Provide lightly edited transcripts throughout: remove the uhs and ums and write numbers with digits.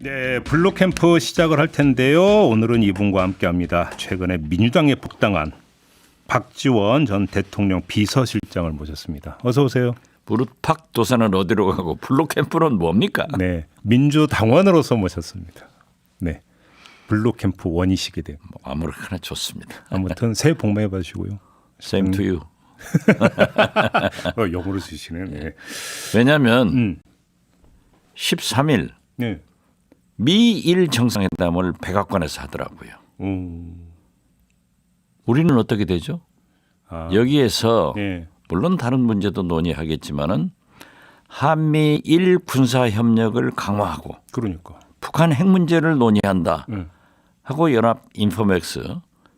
네, 블루 캠프 시작을 할 텐데요. 오늘은 이분과 함께합니다. 최근에 민주당에 복당한 박지원 전 대통령 비서실장을 모셨습니다. 어서 오세요. 무릇팍 도사는 어디로 가고 블루 캠프는 뭡니까? 네, 민주당원으로서 모셨습니다. 네, 블루 캠프 원이시게 돼요. 아무렇게나 좋습니다. 아무튼 새해 복 많이 받으시고요. Same to you. 영어로 쓰시네. 네. 왜냐하면 13일 네. 미일 정상회담을 백악관에서 하더라고요. 우리는 어떻게 되죠? 여기에서 네. 물론 다른 문제도 논의하겠지만은 한미일 군사 협력을 강화하고 그러니까. 북한 핵 문제를 논의한다 하고 연합 인포맥스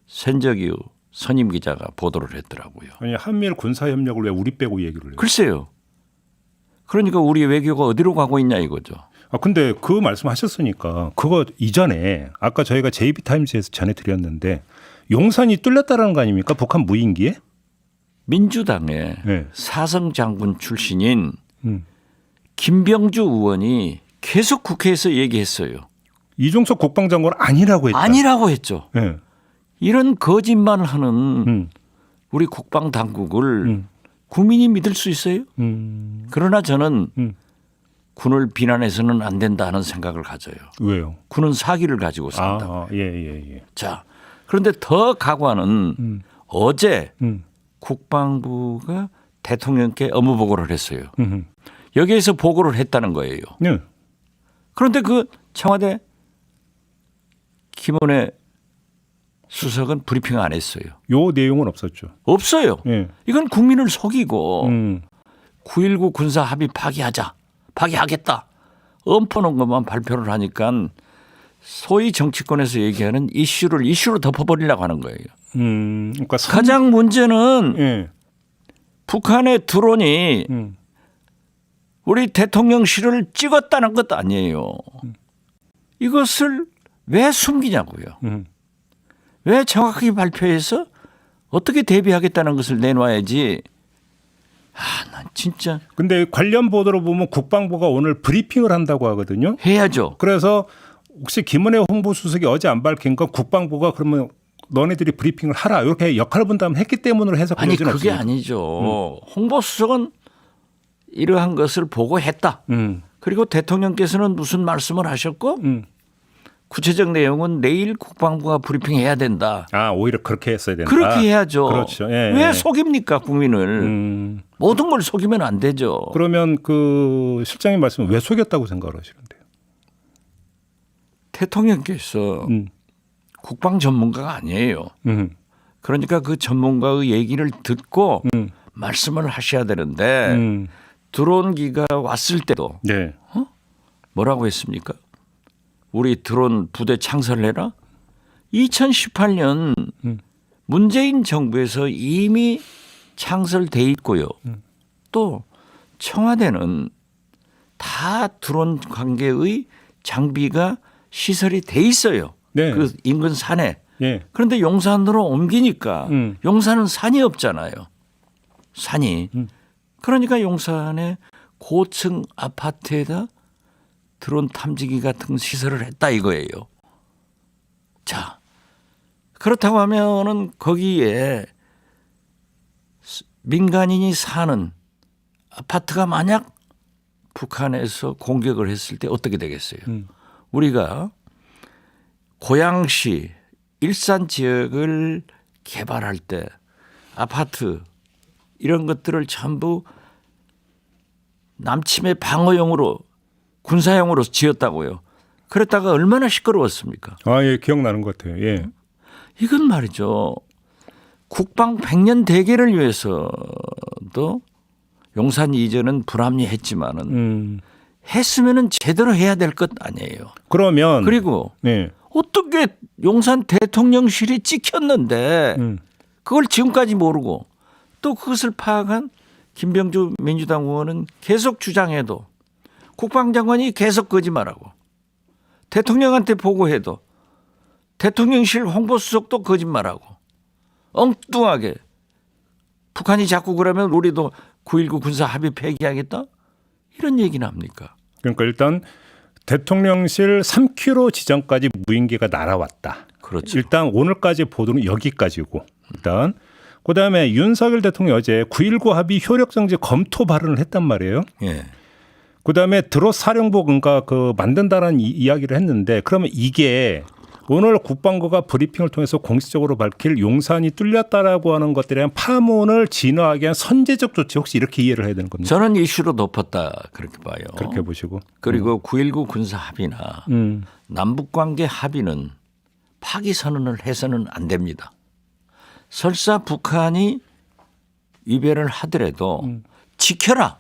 선적유 선임 기자가 보도를 했더라고요. 아니 한미일 군사 협력을 왜 우리 빼고 얘기를 해요? 글쎄요. 그러니까 우리 외교가 어디로 가고 있냐 이거죠. 근데 그 말씀하셨으니까 그거 이전에 아까 저희가 JB타임즈에서 전해드렸는데 용산이 뚫렸다는 거 아닙니까? 북한 무인기에? 민주당의 네. 사성 장군 출신인 김병주 의원이 계속 국회에서 얘기했어요. 이종석 국방장관 아니라고 했다. 아니라고 했죠. 네. 이런 거짓말을 하는 우리 국방 당국을 국민이 믿을 수 있어요? 그러나 저는 군을 비난해서는 안 된다 하는 생각을 가져요. 왜요? 군은 사기를 가지고 산다. 예. 자, 그런데 더 가관은 어제 국방부가 대통령께 업무 보고를 했어요. 여기에서 보고를 했다는 거예요. 네. 그런데 그 청와대 김은혜 수석은 브리핑 안 했어요. 요 내용은 없었죠. 없어요. 예. 이건 국민을 속이고 9.19 군사 합의 파기하겠다. 엎어놓은 것만 발표를 하니까 소위 정치권에서 얘기하는 이슈로 덮어버리려고 하는 거예요. 그러니까 가장 문제는 예. 북한의 드론이 우리 대통령실을 찍었다는 것 아니에요. 이것을 왜 숨기냐고요. 왜 정확하게 발표해서 어떻게 대비하겠다는 것을 내놔야지. 난 진짜. 근데 관련 보도로 보면 국방부가 오늘 브리핑을 한다고 하거든요. 해야죠. 그래서 혹시 김은혜 홍보수석이 어제 안 밝힌 건 국방부가 그러면 너네들이 브리핑을 하라 이렇게 역할 분담을 했기 때문으로 해석할 아니 수는 그게 없습니다. 아니죠. 홍보수석은 이러한 것을 보고했다. 그리고 대통령께서는 무슨 말씀을 하셨고 구체적 내용은 내일 국방부가 브리핑해야 된다. 오히려 그렇게 했어야 된다. 그렇게 해야죠. 그렇죠. 예. 왜 속입니까 국민을. 모든 걸 속이면 안 되죠. 그러면 그 실장님 말씀은 왜 속였다고 생각을 하시는데요? 대통령께서 국방 전문가가 아니에요. 그러니까 그 전문가의 얘기를 듣고 말씀을 하셔야 되는데 드론기가 왔을 때도 네. 뭐라고 했습니까? 우리 드론 부대 창설해라. 2018년 문재인 정부에서 이미 창설돼 있고요. 또 청와대는 다 드론 관계의 장비가 시설이 돼 있어요. 네. 그 인근 산에. 예. 그런데 용산으로 옮기니까 용산은 산이 없잖아요. 산이. 그러니까 용산의 고층 아파트에다 드론 탐지기 같은 시설을 했다 이거예요. 자, 그렇다고 하면은 거기에 민간인이 사는 아파트가 만약 북한에서 공격을 했을 때 어떻게 되겠어요? 우리가 고양시 일산 지역을 개발할 때 아파트 이런 것들을 전부 남침의 방어용으로 군사용으로 지었다고요. 그랬다가 얼마나 시끄러웠습니까? 예, 기억나는 것 같아요. 예. 이건 말이죠. 국방 100년 대계를 위해서도 용산 이전은 불합리했지만은 했으면은 제대로 해야 될 것 아니에요. 그러면 그리고 네. 어떻게 용산 대통령실이 찍혔는데 그걸 지금까지 모르고 또 그것을 파악한 김병주 민주당 의원은 계속 주장해도 국방장관이 계속 거짓말하고 대통령한테 보고해도 대통령실 홍보수석도 거짓말하고 엉뚱하게 북한이 자꾸 그러면 우리도 9.19 군사 합의 폐기하겠다? 이런 얘기는 합니까? 그러니까 일단 대통령실 3km 지점까지 무인기가 날아왔다. 그렇죠. 일단 오늘까지 보도는 여기까지고 일단 그다음에 윤석열 대통령이 어제 9.19 합의 효력 정지 검토 발언을 했단 말이에요. 예. 그다음에 드롯 사령부 그러니까 그 만든다라는 이야기를 했는데 그러면 이게 오늘 국방부가 브리핑을 통해서 공식적으로 밝힐 용산이 뚫렸다라고 하는 것들에 대한 파문을 진화하기 위한 선제적 조치 혹시 이렇게 이해를 해야 되는 겁니까? 저는 이슈로 높았다 그렇게 봐요. 그렇게 보시고. 그리고 9.19 군사 합의나 남북관계 합의는 파기 선언을 해서는 안 됩니다. 설사 북한이 위배를 하더라도 지켜라.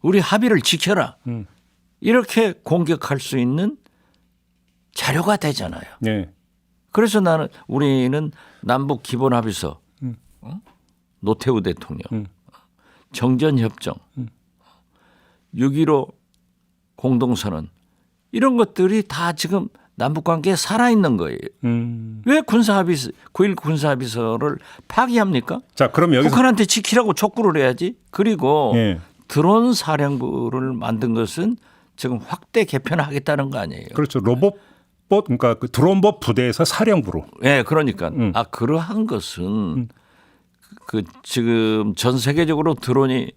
우리 합의를 지켜라. 이렇게 공격할 수 있는 자료가 되잖아요. 네. 그래서 우리는 남북 기본 합의서, 노태우 대통령, 정전협정, 6.15 공동선언 이런 것들이 다 지금 남북관계에 살아있는 거예요. 왜 9.19 군사합의서를 파기합니까? 자, 그럼 여기서 북한한테 지키라고 촉구를 해야지. 그리고 예. 드론 사령부를 만든 것은 지금 확대 개편하겠다는 거 아니에요. 그렇죠. 로봇 그러니까 그 드론법 부대에서 사령부로. 네, 그러니까 그러한 것은 그 지금 전 세계적으로 드론이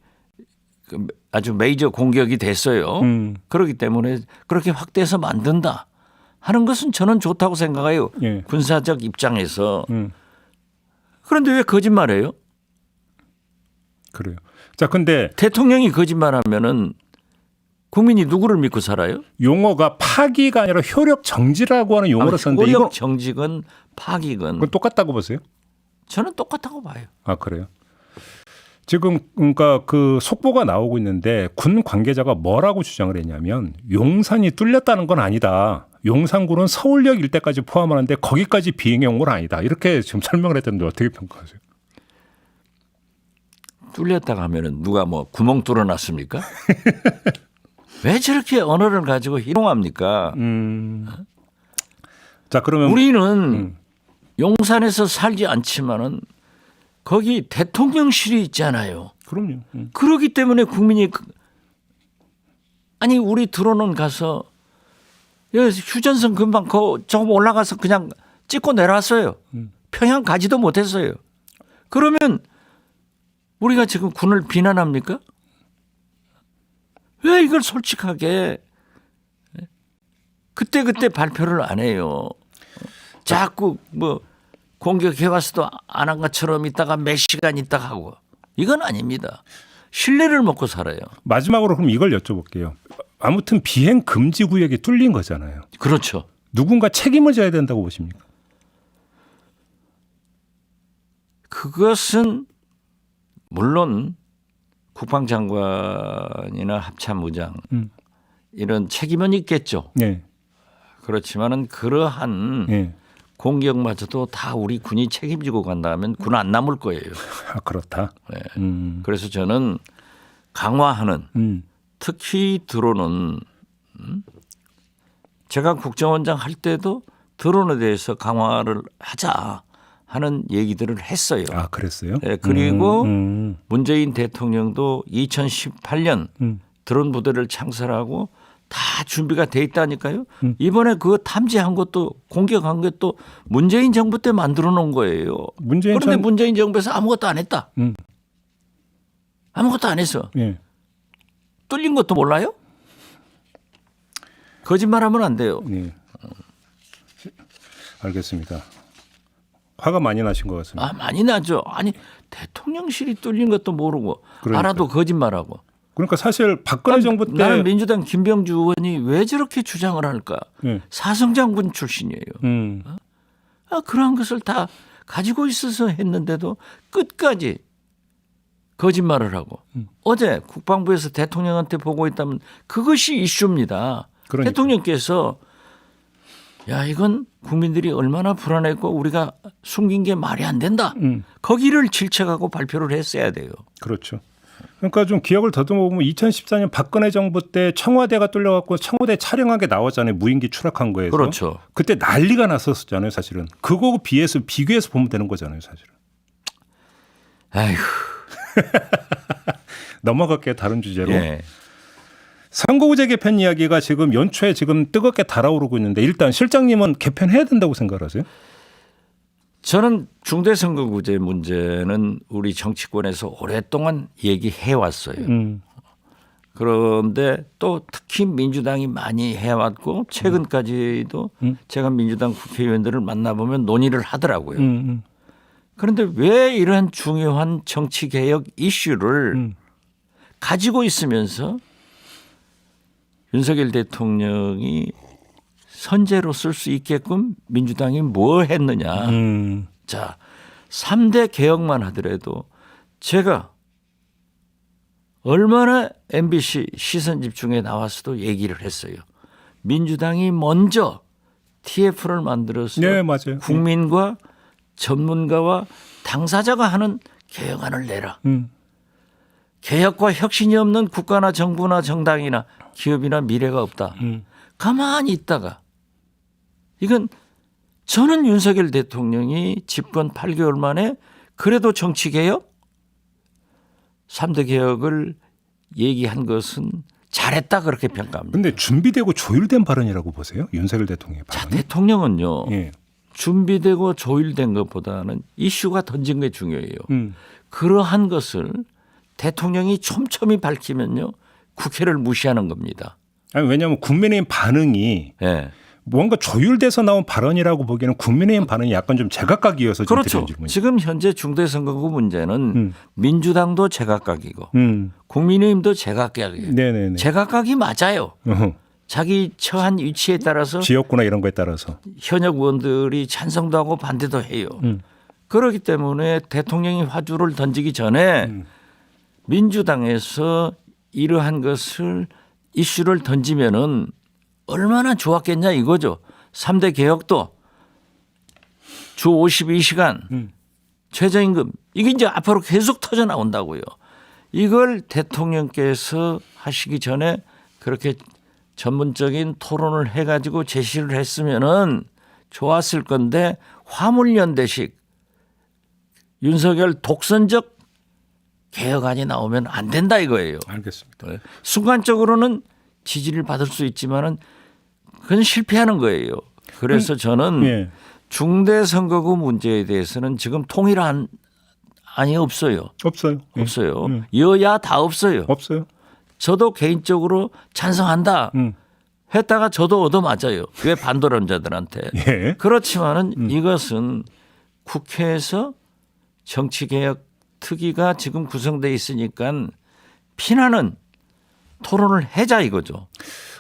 아주 메이저 공격이 됐어요. 그렇기 때문에 그렇게 확대해서 만든다 하는 것은 저는 좋다고 생각해요. 예. 군사적 입장에서. 그런데 왜 거짓말해요? 그래요. 자, 근데 대통령이 거짓말하면은 국민이 누구를 믿고 살아요? 용어가 파기가 아니라 효력 정지라고 하는 용어를 썼는데 효력 이거 정직은 파기건 그건 똑같다고 보세요? 저는 똑같다고 봐요. 아, 그래요? 지금 그러니까 그 속보가 나오고 있는데 군 관계자가 뭐라고 주장을 했냐면 용산이 뚫렸다는 건 아니다. 용산군은 서울역 일대까지 포함하는데 거기까지 비행해 온 건 아니다. 이렇게 지금 설명을 했던데 어떻게 평가하세요? 뚫렸다가 하면은 누가 뭐 구멍 뚫어놨습니까? 왜 저렇게 언어를 가지고 희롱합니까? 자, 그러면 우리는 용산에서 살지 않지만은 거기 대통령실이 있잖아요. 그럼요. 그러기 때문에 국민이 아니 우리 드론은 가서 휴전선 금방 조금 올라가서 그냥 찍고 내려왔어요. 평양 가지도 못했어요. 그러면 우리가 지금 군을 비난합니까? 왜 이걸 솔직하게 그때 발표를 안 해요. 자꾸 뭐 공격해와서도 안 한 것처럼 있다가 몇 시간 있다가 하고 이건 아닙니다. 신뢰를 먹고 살아요. 마지막으로 그럼 이걸 여쭤볼게요. 아무튼 비행 금지 구역이 뚫린 거잖아요. 그렇죠. 누군가 책임을 져야 된다고 보십니까? 그것은 물론 국방장관이나 합참의장 이런 책임은 있겠죠. 네. 그렇지만은 그러한 네. 공격마저도 다 우리 군이 책임지고 간다면 군 안 남을 거예요. 아, 그렇다. 네. 그래서 저는 강화하는 특히 드론은 제가 국정원장 할 때도 드론에 대해서 강화를 하자 하는 얘기들을 했어요. 아, 그랬어요? 네, 그리고 문재인 대통령도 2018년 드론 부대를 창설하고 다 준비가 돼 있다니까요. 이번에 그 탐지한 것도 공격한 것도 문재인 정부 때 만들어 놓은 거예요. 그런데 문재인 정부에서 아무것도 안 했다. 아무것도 안 했어. 예. 뚫린 것도 몰라요? 거짓말하면 안 돼요. 예. 알겠습니다. 화가 많이 나신 것 같습니다. 아, 많이 나죠. 아니 대통령실이 뚫린 것도 모르고 그러니까요. 알아도 거짓말하고. 그러니까 사실 박근혜 정부 때 나는 민주당 김병주 의원이 왜 저렇게 주장을 할까? 예. 사성장군 출신이에요. 그러한 것을 다 가지고 있어서 했는데도 끝까지 거짓말을 하고 어제 국방부에서 대통령한테 보고 있다면 그것이 이슈입니다. 그러니까. 대통령께서 야 이건 국민들이 얼마나 불안했고 우리가 숨긴 게 말이 안 된다. 거기를 질책하고 발표를 했어야 돼요. 그렇죠. 그러니까 좀 기억을 더듬어 보면 2014년 박근혜 정부 때 청와대가 뚫려갖고 청와대 촬영한 게 나왔잖아요. 무인기 추락한 거에서. 그렇죠. 그때 난리가 났었잖아요. 사실은. 그거 비교해서 보면 되는 거잖아요. 사실은. 아이고. 넘어갈게요. 다른 주제로. 예. 선거구제 개편 이야기가 지금 연초에 지금 뜨겁게 달아오르고 있는데 일단 실장님은 개편해야 된다고 생각하세요? 저는 중대선거구제 문제는 우리 정치권에서 오랫동안 얘기해 왔어요. 그런데 또 특히 민주당이 많이 해왔고 최근까지도 제가 민주당 국회의원들을 만나보면 논의를 하더라고요. 그런데 왜 이런 중요한 정치개혁 이슈를 가지고 있으면서 윤석열 대통령이 선제로 쓸 수 있게끔 민주당이 뭘 했느냐. 자, 3대 개혁만 하더라도 제가 얼마나 MBC 시선집중에 나와서도 얘기를 했어요. 민주당이 먼저 TF를 만들어서 네, 맞아요. 국민과 전문가와 당사자가 하는 개혁안을 내라. 개혁과 혁신이 없는 국가나 정부나 정당이나 기업이나 미래가 없다. 가만히 있다가 이건 저는 윤석열 대통령이 집권 8개월 만에 그래도 정치개혁 3대 개혁을 얘기한 것은 잘했다 그렇게 평가합니다. 그런데 준비되고 조율된 발언이라고 보세요? 윤석열 대통령의 자, 발언이? 대통령은요. 예. 준비되고 조율된 것보다는 이슈가 던진 게 중요해요. 그러한 것을 대통령이 촘촘히 밝히면요. 국회를 무시하는 겁니다. 아니, 왜냐하면 국민의힘 반응이 예. 뭔가 조율돼서 나온 발언이라고 보기에는 국민의힘 반응이 약간 좀 제각각이어서 지금 그렇죠. 드리는 질문이에요. 지금 현재 중대선거구 문제는 민주당도 제각각이고 음. 국민의힘도 제각각이에요. 네네네. 제각각이 맞아요. 어허. 자기 처한 위치에 따라서 지역구나 이런 거에 따라서. 현역 의원들이 찬성도 하고 반대도 해요. 그렇기 때문에 대통령이 화두를 던지기 전에 민주당에서 이러한 것을 이슈를 던지면은 얼마나 좋았겠냐 이거죠. 3대 개혁도 주 52시간 최저임금 이게 이제 앞으로 계속 터져 나온다고요. 이걸 대통령께서 하시기 전에 그렇게 전문적인 토론을 해가지고 제시를 했으면은 좋았을 건데 화물연대식 윤석열 독선적 개혁안이 나오면 안 된다 이거예요. 알겠습니다. 순간적으로는 지지를 받을 수 있지만은 그건 실패하는 거예요. 그래서 저는 예. 중대선거구 문제에 대해서는 지금 통일한 안이 없어요. 없어요. 예. 없어요. 여야 다 없어요. 없어요. 저도 개인적으로 찬성한다. 했다가 저도 얻어맞아요. 왜 반도론자들한테. 예. 그렇지만은 이것은 국회에서 정치개혁 특위가 지금 구성돼 있으니까 피나는 토론을 해자 이거죠.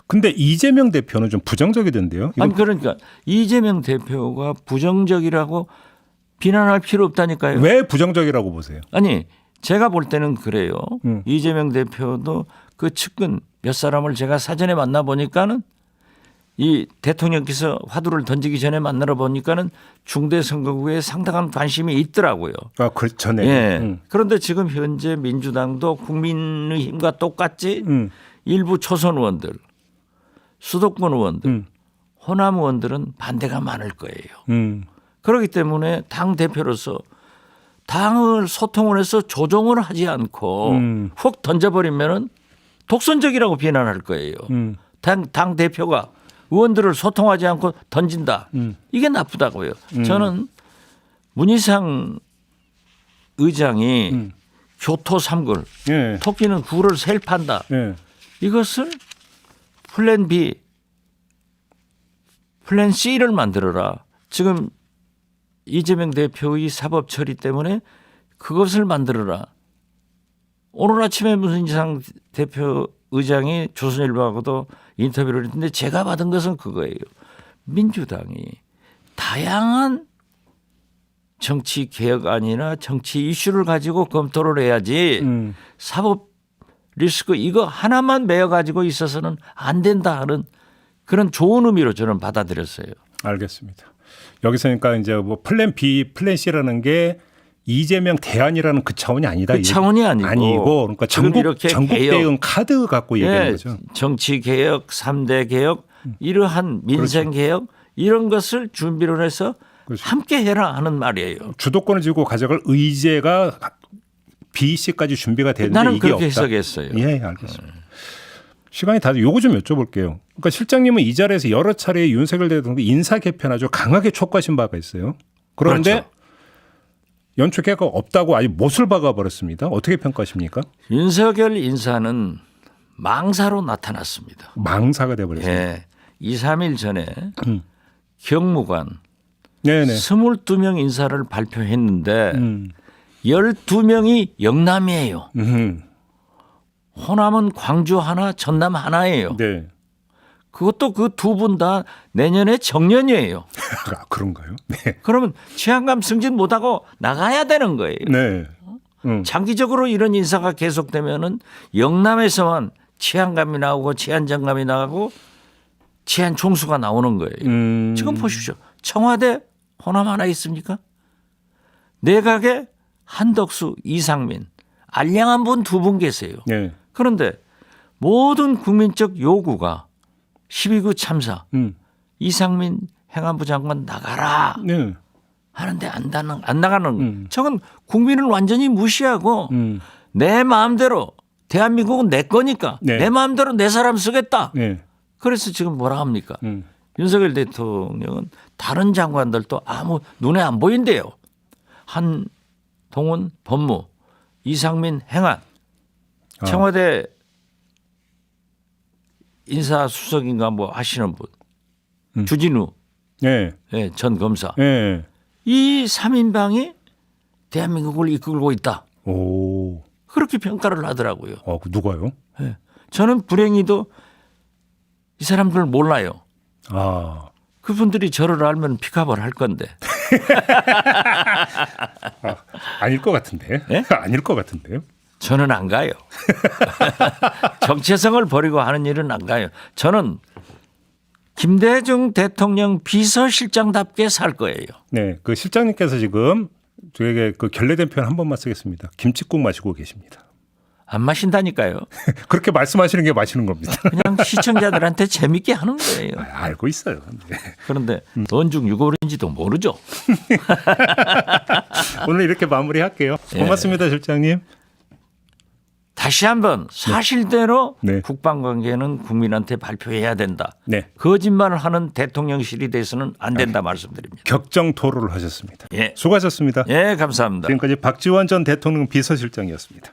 근데 이재명 대표는 좀 부정적이던데요. 이거 아니 그러니까 이재명 대표가 부정적이라고 비난할 필요 없다니까요. 왜 부정적이라고 보세요? 아니 제가 볼 때는 그래요. 이재명 대표도 그 측근 몇 사람을 제가 사전에 만나 보니까는 이 대통령께서 화두를 던지기 전에 만나러 보니까는 중대선거구에 상당한 관심이 있더라고요. 아, 그 전에. 예. 그런데 지금 현재 민주당도 국민의힘과 똑같이 일부 초선 의원들, 수도권 의원들, 호남 의원들은 반대가 많을 거예요. 그렇기 때문에 당 대표로서 당을 소통을 해서 조정을 하지 않고 훅 던져버리면은 독선적이라고 비난할 거예요. 당 대표가 의원들을 소통하지 않고 던진다. 이게 나쁘다고요. 저는 문희상 의장이 교토 3굴, 예. 토끼는 굴을 셀 판다. 예. 이것을 플랜 B, 플랜 C를 만들어라. 지금 이재명 대표의 사법 처리 때문에 그것을 만들어라. 오늘 아침에 문희상 대표 의장이 조선일보하고도 인터뷰를 했는데 제가 받은 것은 그거예요. 민주당이 다양한 정치 개혁안이나 정치 이슈를 가지고 검토를 해야지 사법 리스크 이거 하나만 메어 가지고 있어서는 안 된다 하는 그런 좋은 의미로 저는 받아들였어요. 알겠습니다. 여기서 그러니까 이제 뭐 플랜 B, 플랜 C라는 게 이재명 대안이라는 그 차원이 아니다. 그 차원이 아니고 그러니까 지금 이렇게 전국 개혁, 대응 카드 갖고 얘기하는 거죠. 정치 개혁, 3대 개혁, 이러한 민생 개혁 이런 것을 준비를 해서 그렇죠. 함께 해라 하는 말이에요. 주도권을 쥐고 가져갈 의제가 B, C까지 준비가 되는데 나는 이게 그렇게 없다. 해석했어요. 예, 알겠습니다. 시간이 다 요거 좀 여쭤볼게요. 그러니까 실장님은 이 자리에서 여러 차례 윤석열 대통령 인사 개편 아주 강하게 촉구하신 바가 있어요. 그런데 그렇죠. 연초 개혁가 없다고 아예 못을 박아버렸습니다. 어떻게 평가하십니까? 윤석열 인사는 망사로 나타났습니다. 망사가 돼버렸어요. 예. 2, 3일 전에 경무관 네네. 22명 인사를 발표했는데 12명이 영남이에요. 호남은 광주 하나, 전남 하나예요. 네. 그것도 그 두 분 다 내년에 정년이에요. 아, 그런가요? 네. 그러면 치안감 승진 못하고 나가야 되는 거예요. 네. 장기적으로 이런 인사가 계속되면은 영남에서만 치안감이 나오고 치안정감이 나가고 치안 총수가 나오는 거예요. 지금 보십시오. 청와대 호남 하나 있습니까? 내각에 한덕수, 이상민, 알량한 분 두 분 계세요. 네. 그런데 모든 국민적 요구가 12구 참사, 이상민 행안부 장관 나가라 네. 하는데 안 나가는 저건 국민을 완전히 무시하고 내 마음대로 대한민국은 내 거니까 네. 내 마음대로 내 사람 쓰겠다. 네. 그래서 지금 뭐라 합니까? 윤석열 대통령은 다른 장관들도 아무 눈에 안 보인대요. 한동훈 법무, 이상민 행안, 청와대 인사수석인가 뭐 하시는 분, 주진우 네. 예, 전 검사. 네. 이 3인방이 대한민국을 이끌고 있다. 오. 그렇게 평가를 하더라고요. 누가요? 예. 저는 불행히도 이 사람들 몰라요. 아. 그분들이 저를 알면 픽업을 할 건데. 아닐 것 같은데. 예? 아닐 것 같은데요. 저는 안 가요. 정체성을 버리고 하는 일은 안 가요. 저는 김대중 대통령 비서실장답게 살 거예요. 네. 그 실장님께서 지금 저에게 그 결례된 표현 한 번만 쓰겠습니다. 김치국 마시고 계십니다. 안 마신다니까요. 그렇게 말씀하시는 게 마시는 겁니다. 그냥 시청자들한테 재밌게 하는 거예요. 알고 있어요. 네. 그런데 언중 유골인지도 모르죠. 오늘 이렇게 마무리할게요. 고맙습니다, 실장님. 다시 한번 사실대로 네. 국방관계는 국민한테 발표해야 된다. 네. 거짓말을 하는 대통령실이 돼서는 안 된다 말씀드립니다. 격정 토로를 하셨습니다. 예. 수고하셨습니다. 예, 감사합니다. 지금까지 박지원 전 대통령 비서실장이었습니다.